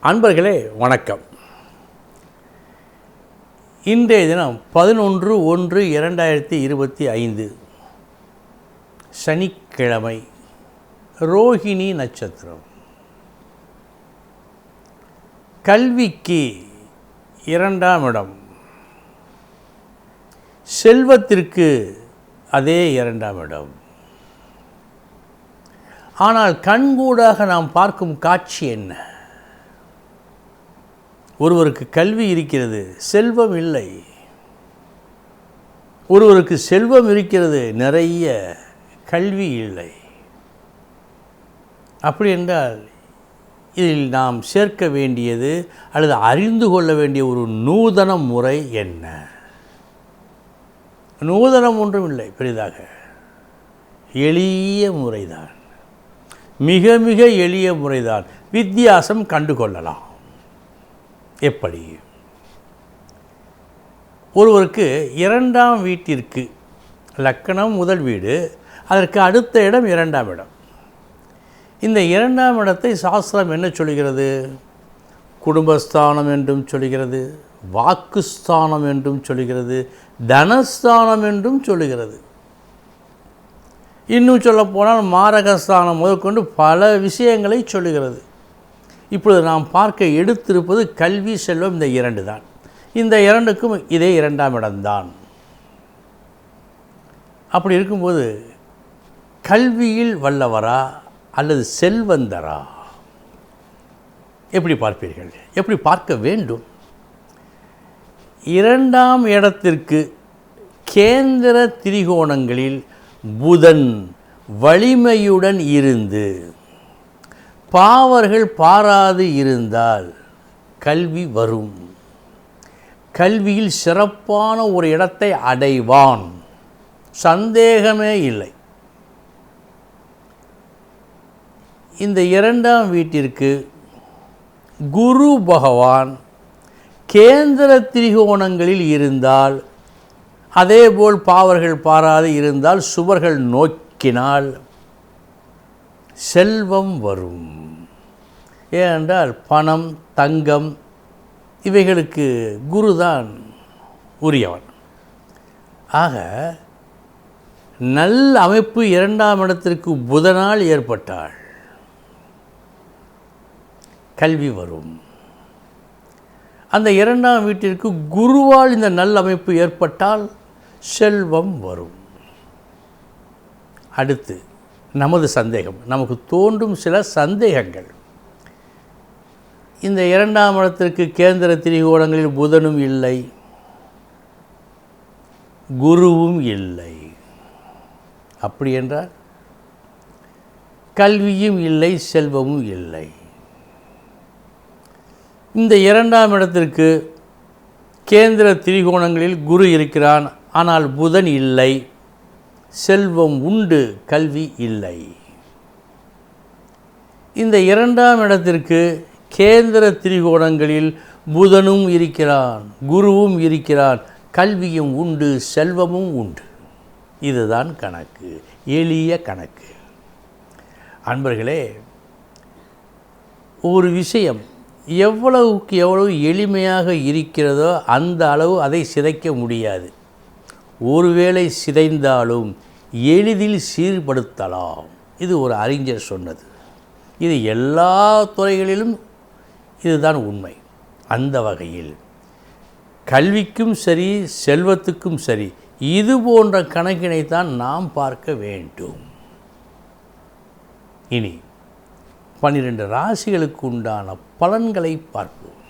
அன்பர்களே வணக்கம். இன்றைய தினம் 11/1/2025 சனிக்கிழமை, ரோஹிணி நட்சத்திரம். கல்விக்கு 2ஆம் இடம், செல்வத்திற்கு அதே 2ஆம் இடம். ஆனால் கண்கூடாக நாம் பார்க்கும் காட்சி என்ன? ஒருவருக்கு கல்வி இருக்கிறது, செல்வம் இல்லை. ஒருவருக்கு செல்வம் இருக்கிறது, நிறைய கல்வி இல்லை. அப்படி என்றால் இதில் நாம் சேர்க்க வேண்டியது அல்லது அறிந்து கொள்ள வேண்டிய ஒரு நூதன முறை என்ன? நூதனம் ஒன்றும் இல்லை, பெரிதாக எளிய முறைதான், மிக மிக எளிய முறைதான். வித்தியாசம் கண்டுகொள்ளலாம். எப்படி? ஒருவருக்கு 2ஆம் வீட்டிற்கு, லக்கணம் முதல் வீடு, அதற்கு அடுத்த இடம் 2ஆம் இடம். இந்த 2ஆம் இடத்தை சாஸ்திரம் என்ன சொல்கிறது? குடும்பஸ்தானம் என்றும் சொல்கிறது, வாக்குஸ்தானம் என்றும் சொல்கிறது, தனஸ்தானம் என்றும் சொல்கிறது. இன்னும் சொல்லப்போனால் மாரகஸ்தானம் முதற்கொண்டு பல விஷயங்களை சொல்லுகிறது. இப்பொழுது நாம் பார்க்க எடுத்திருப்பது கல்வி, செல்வம், இந்த 2 தான். இந்த 2க்கும் இதே 2ஆம் இடம்தான். அப்படி இருக்கும்போது கல்வியில் வல்லவரா அல்லது செல்வந்தரா? எப்படி பார்ப்பீர்கள்? எப்படி பார்க்க வேண்டும்? 2ஆம் இடத்திற்கு கேந்திர திரிகோணங்களில் புதன் வலிமையுடன் இருந்து பாவர்கள் பாராது இருந்தால் கல்வி வரும். கல்வியில் சிறப்பான ஒரு இடத்தை அடைவான், சந்தேகமே இல்லை. இந்த 2ஆம் வீட்டிற்கு குரு பகவான் கேந்திர திரிகோணங்களில் இருந்தால், அதேபோல் பாவர்கள் பாராது இருந்தால், சுவர்கள் நோக்கினால் செல்வம் வரும். ஏனென்றால் பணம், தங்கம் இவைகளுக்கு குருதான் உரியவன். ஆக நல்ல அமைப்பு 2ஆம் இடத்திற்கு புதனால் ஏற்பட்டால் கல்வி வரும். அந்த 2ஆம் வீட்டிற்கு குருவால் இந்த நல்ல அமைப்பு ஏற்பட்டால் செல்வம் வரும். அடுத்து நமது சந்தேகம், நமக்கு தோன்றும் சில சந்தேகங்கள். இந்த 2ஆம் இடத்திற்கு கேந்திர திரிகோணங்களில் புதனும் இல்லை, குருவும் இல்லை. அப்படி என்றால் கல்வியும் இல்லை, செல்வமும் இல்லை. இந்த 2ஆம் இடத்திற்கு கேந்திர திரிகோணங்களில் குரு இருக்கிறான், ஆனால் புதன் இல்லை. செல்வம் உண்டு, கல்வி இல்லை. இந்த 2ஆம் இடத்திற்கு கேந்திர திரிகோணங்களில் புதனும் இருக்கிறான், குருவும் இருக்கிறான், கல்வியும் உண்டு, செல்வமும் உண்டு. இதுதான் கணக்கு, எளிய கணக்கு. அன்பர்களே, ஒரு விஷயம் எவ்வளவுக்கு எவ்வளவு எளிமையாக இருக்கிறதோ அந்த அளவு அதை சிதைக்க முடியாது. ஒருவேளை சிதைந்தாலும் எளிதில் சீர்படுத்தலாம். இது ஒரு அறிஞர் சொன்னது. இது எல்லா துறைகளிலும் இதுதான் உண்மை. அந்த வகையில் கல்விக்கும் சரி, செல்வத்துக்கும் சரி, இது போன்ற கணக்கினைத்தான் நாம் பார்க்க வேண்டும். இனி 12 ராசிகளுக்கு உண்டான பலன்களை பார்ப்போம்.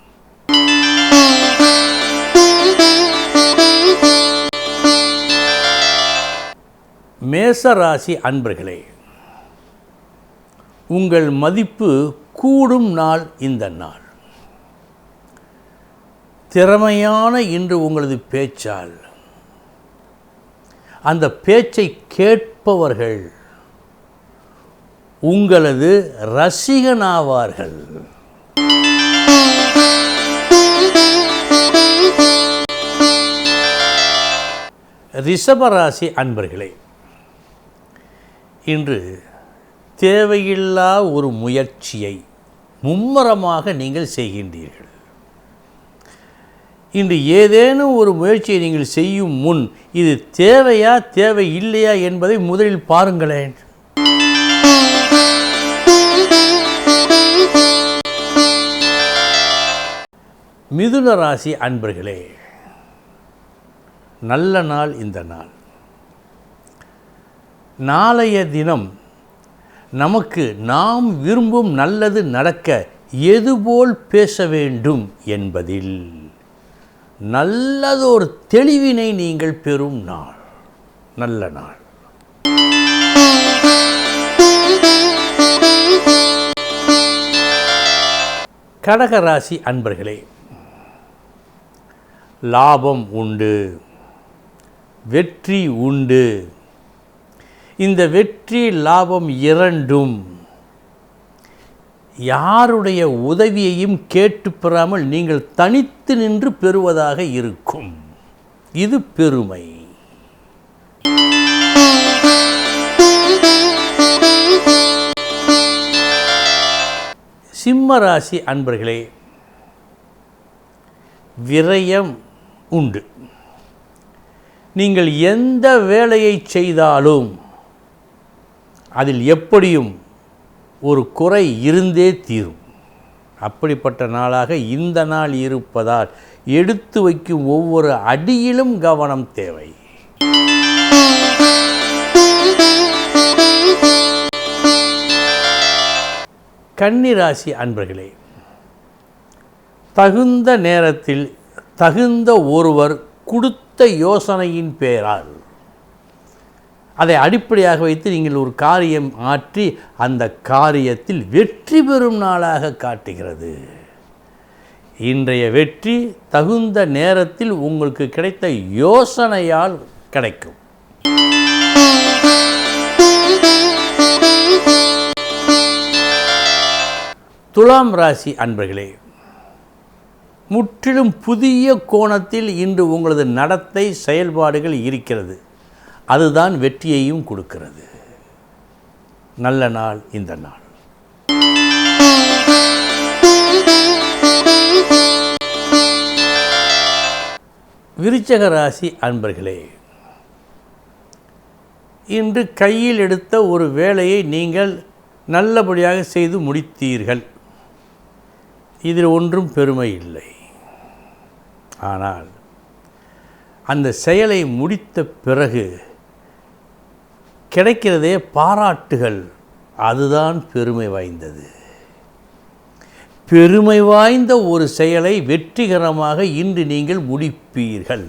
மேச ராசி அன்பர்களே, உங்கள் மதிப்பு கூடும் நாள் இந்த நாள். திறமையான இன்று உங்களது பேச்சால் அந்த பேச்சை கேட்பவர்கள் உங்களது ரசிகனாவார்கள். ரிஷபராசி அன்பர்களே, இன்று தேவையில்லா ஒரு முயற்சியை மும்முரமாக நீங்கள் செய்கின்றீர்கள். இன்று ஏதேனும் ஒரு முயற்சியை நீங்கள் செய்யும் முன் இது தேவையா தேவை இல்லையா என்பதை முதலில் பாருங்களேன். மிதுன ராசி அன்பர்களே, நல்ல நாள் இந்த நாள். நாளைய தினம் நமக்கு நாம் விரும்பும் நல்லது நடக்க எதுபோல் பேச வேண்டும் என்பதில் நல்லதொரு தெளிவினை நீங்கள் பெறும் நாள், நல்ல நாள். கடகராசி அன்பர்களே, லாபம் உண்டு, வெற்றி உண்டு. இந்த வெற்றி லாபம் இரண்டும் யாருடைய உதவியையும் கேட்டு பெறாமல் நீங்கள் தனித்து நின்று பெறுவதாக இருக்கும். இது பெருமை. சிம்ம ராசி அன்பர்களே, விரயம் உண்டு. நீங்கள் எந்த வேலையை செய்தாலும் அதில் எப்படியும் ஒரு குறை இருந்தே தீரும். அப்படிப்பட்ட நாளாக இந்த நாள் இருப்பதால் எடுத்து வைக்கும் ஒவ்வொரு அடியிலும் கவனம் தேவை. கன்னிராசி அன்பர்களே, தகுந்த நேரத்தில் தகுந்த ஒருவர் கொடுத்த யோசனையின் பெயரால் அதை அடிப்படையாக வைத்து நீங்கள் ஒரு காரியம் ஆற்றி அந்த காரியத்தில் வெற்றி பெறும் நாளாக காட்டுகிறது. இன்றைய வெற்றி தகுந்த நேரத்தில் உங்களுக்கு கிடைத்த யோசனையால் கிடைக்கும். துலாம் ராசி அன்பர்களே, முற்றிலும் புதிய கோணத்தில் இன்று உங்களது நடத்தை செயல்பாடுகள் இருக்கிறது. அதுதான் வெற்றியையும் கொடுக்கிறது. நல்ல நாள் இந்த நாள். விருச்சிக ராசி அன்பர்களே, இன்று கையில் எடுத்த ஒரு வேலையை நீங்கள் நல்லபடியாக செய்து முடித்தீர்கள். இதில் ஒன்றும் பெருமை இல்லை. ஆனால் அந்த செயலை முடித்த பிறகு கிடைக்கிறதே பாராட்டுகள், அதுதான் பெருமை வாய்ந்தது. பெருமை வாய்ந்த ஒரு செயலை வெற்றிகரமாக இன்று நீங்கள் முடிப்பீர்கள்.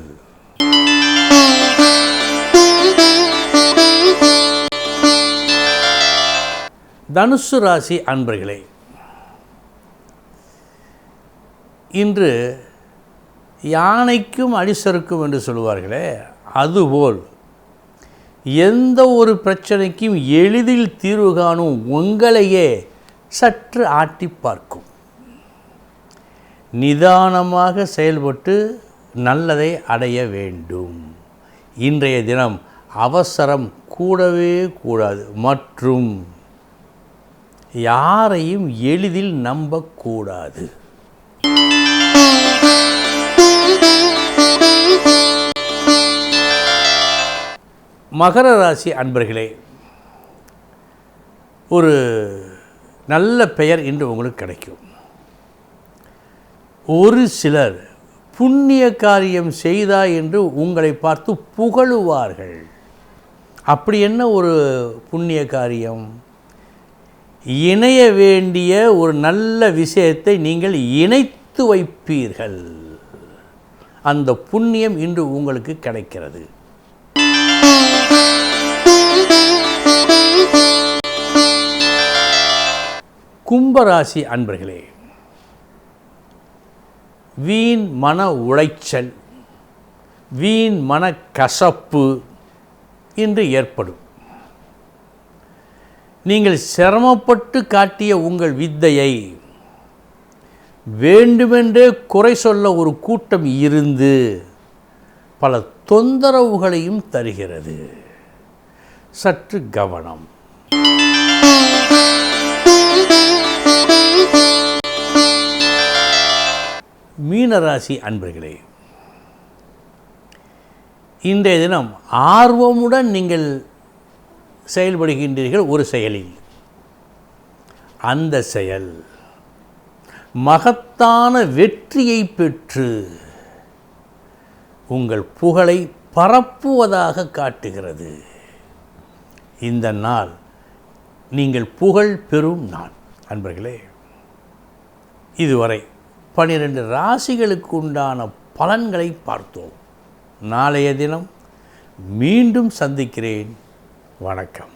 தனுசு ராசி அன்பர்களே, இன்று யானைக்கும் அடிசருக்கும் என்று சொல்லுவார்களே, அதுபோல் எந்த ஒரு பிரச்சனைக்கும் எளிதில் தீர்வு காணும் உங்களையே சற்று ஆட்டி பார்க்கும். நிதானமாக செயல்பட்டு நல்லதை அடைய வேண்டும். இன்றைய தினம் அவசரம் கூடவே கூடாது. மற்றும் யாரையும் எளிதில் நம்பக்கூடாது. மகர ராசி அன்பர்களே, ஒரு நல்ல பெயர் இன்று உங்களுக்கு கிடைக்கும். ஒரு சிலர் புண்ணிய காரியம் செய்தாய் என்று உங்களை பார்த்து புகழுவார்கள். அப்படி என்ன ஒரு புண்ணிய காரியம்? இணைய வேண்டிய ஒரு நல்ல விஷயத்தை நீங்கள் இணைத்து வைப்பீர்கள். அந்த புண்ணியம் இன்று உங்களுக்கு கிடைக்கிறது. கும்பராசி அன்பர்களே, வீண் மன உளைச்சல், வீண் மன கசப்பு இன்று ஏற்படும். நீங்கள் சிரமப்பட்டு காட்டிய உங்கள் வித்தையை வேண்டுமென்றே குறை சொல்ல ஒரு கூட்டம் இருந்து பல தொந்தரவுகளையும் தருகிறது. சற்று கவனம். மீனராசி அன்பர்களே, இன்றைய தினம் ஆர்வமுடன் நீங்கள் செயல்படுகின்றீர்கள் ஒரு செயலில். அந்த செயல் மகத்தான வெற்றியை பெற்று உங்கள் புகழை பரப்புவதாக காட்டுகிறது. இந்த நாள் நீங்கள் புகழ் பெறும் நாள். அன்பர்களே, இதுவரை 12 ராசிகளுக்கு உண்டான பலன்களை பார்த்தோம். நாளைய தினம் மீண்டும் சந்திக்கிறேன். வணக்கம்.